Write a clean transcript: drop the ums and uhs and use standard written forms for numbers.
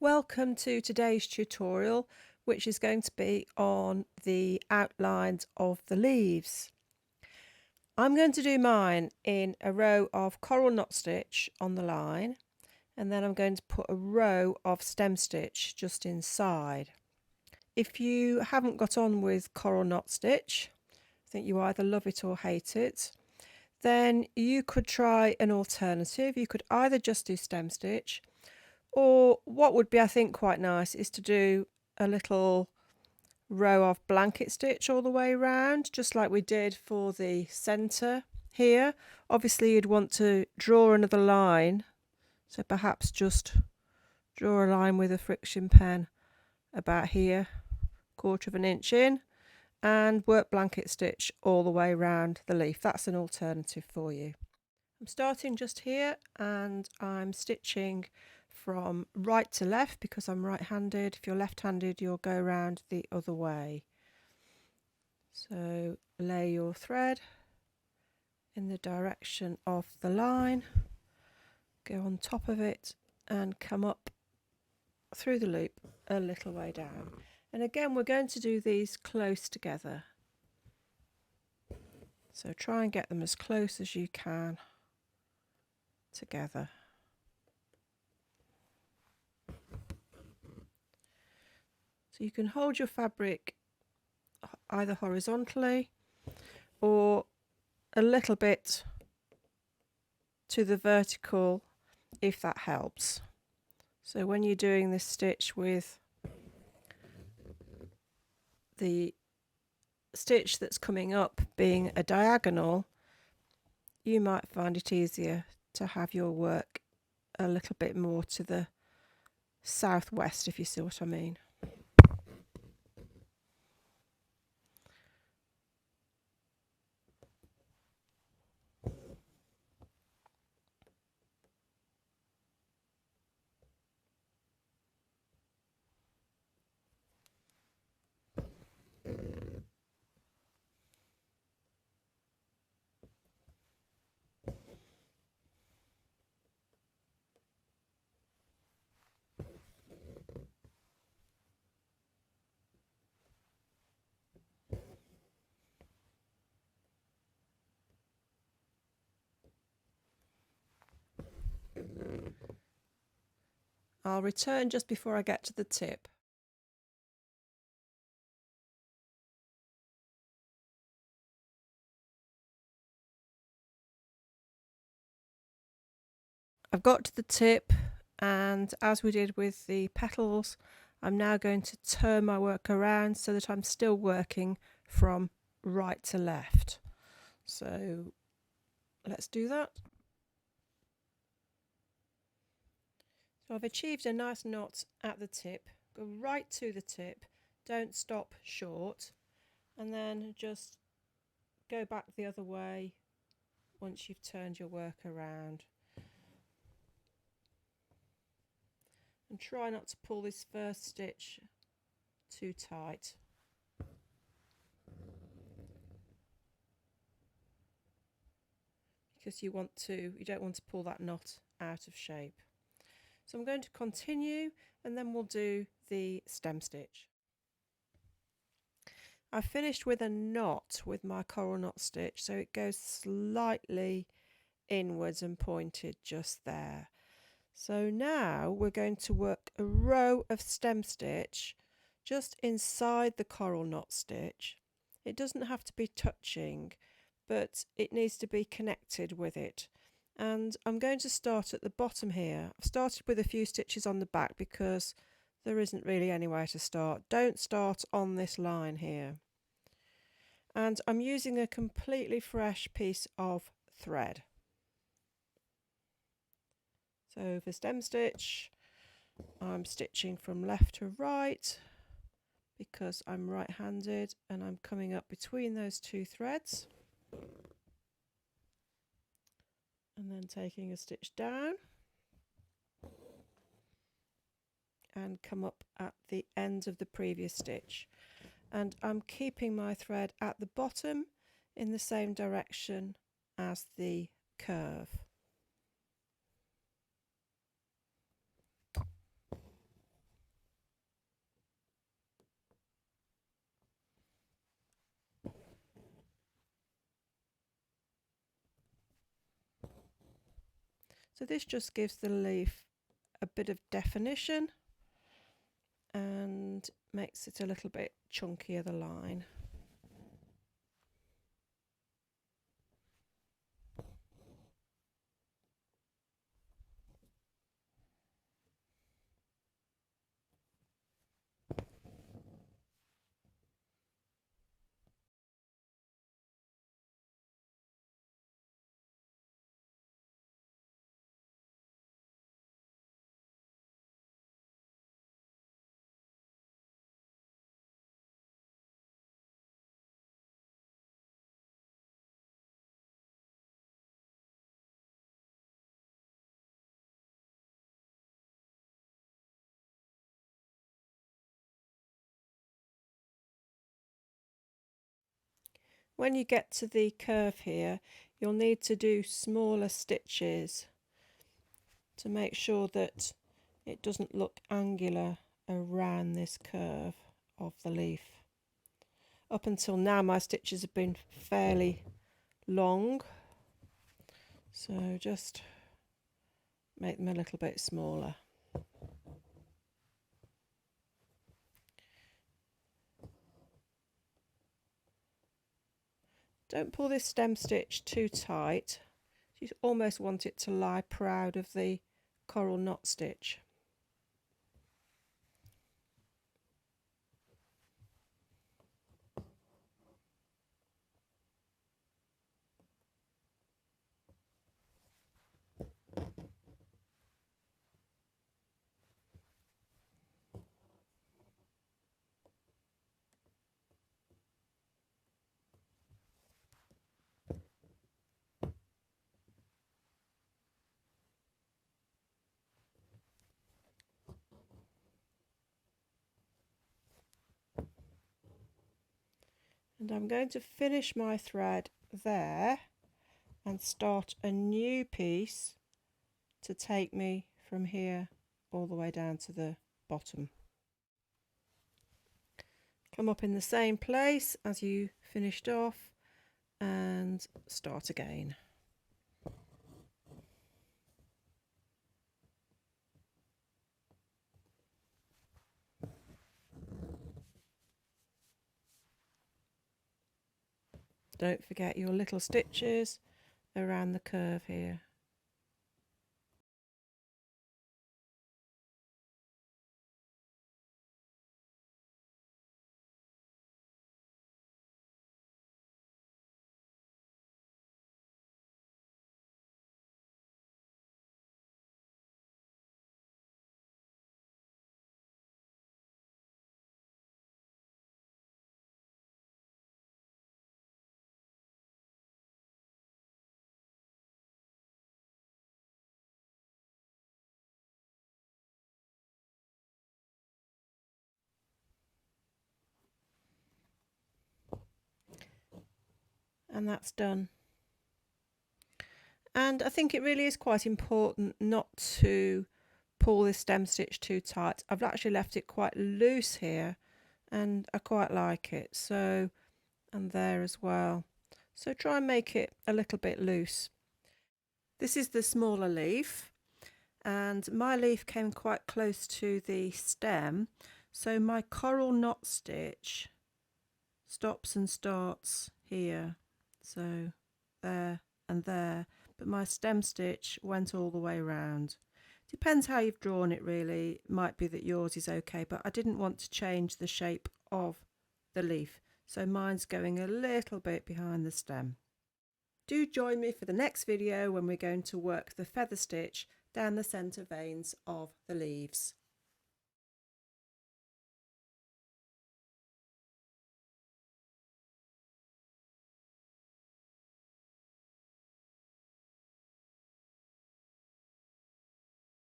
Welcome to today's tutorial, which is going to be on the outlines of the leaves. I'm going to do mine in a row of coral knot stitch on the line, and then I'm going to put a row of stem stitch just inside. If you haven't got on with coral knot stitch, I think you either love it or hate it, then you could try an alternative. You could either just do stem stitch, or what would be, I think, quite nice is to do a little row of blanket stitch all the way around, just like we did for the centre here. Obviously you'd want to draw another line, so perhaps just draw a line with a friction pen about here, 1/4 of an inch in, and work blanket stitch all the way around the leaf. That's an alternative for you. I'm starting just here and I'm stitching from right to left because I'm right-handed. If you're left-handed, you'll go around the other way. So lay your thread in the direction of the line, go on top of it and come up through the loop a little way down. And again, we're going to do these close together. So try and get them as close as you can together. So you can hold your fabric either horizontally or a little bit to the vertical if that helps. So when you're doing this stitch with the stitch that's coming up being a diagonal, you might find it easier to have your work a little bit more to the southwest, if you see what I mean. I'll return just before I get to the tip. I've got to the tip, and as we did with the petals, I'm now going to turn my work around so that I'm still working from right to left. So let's do that. So I've achieved a nice knot at the tip. Go right to the tip, don't stop short, and then just go back the other way once you've turned your work around. And try not to pull this first stitch too tight. Because you don't want to pull that knot out of shape. So I'm going to continue and then we'll do the stem stitch. I've finished with a knot with my coral knot stitch, so it goes slightly inwards and pointed just there. So now we're going to work a row of stem stitch just inside the coral knot stitch. It doesn't have to be touching, but it needs to be connected with it. And I'm going to start at the bottom here. I've started with a few stitches on the back because there isn't really anywhere to start. Don't start on this line here. And I'm using a completely fresh piece of thread. So for stem stitch, I'm stitching from left to right because I'm right-handed, and I'm coming up between those two threads and then taking a stitch down and come up at the end of the previous stitch, and I'm keeping my thread at the bottom in the same direction as the curve. So this just gives the leaf a bit of definition and makes it a little bit chunkier, the line. When you get to the curve here, you'll need to do smaller stitches to make sure that it doesn't look angular around this curve of the leaf. Up until now my stitches have been fairly long, so just make them a little bit smaller. Don't pull this stem stitch too tight. You almost want it to lie proud of the coral knot stitch. And I'm going to finish my thread there and start a new piece to take me from here all the way down to the bottom. Come up in the same place as you finished off and start again. Don't forget your little stitches around the curve here. And that's done. And I think it really is quite important not to pull this stem stitch too tight. I've actually left it quite loose here and I quite like it. So, and there as well. So try and make it a little bit loose. This is the smaller leaf and my leaf came quite close to the stem. So my coral knot stitch stops and starts here. So there and there. But my stem stitch went all the way around. Depends how you've drawn it really. It might be that yours is okay, but I didn't want to change the shape of the leaf. So mine's going a little bit behind the stem. Do join me for the next video when we're going to work the feather stitch down the centre veins of the leaves.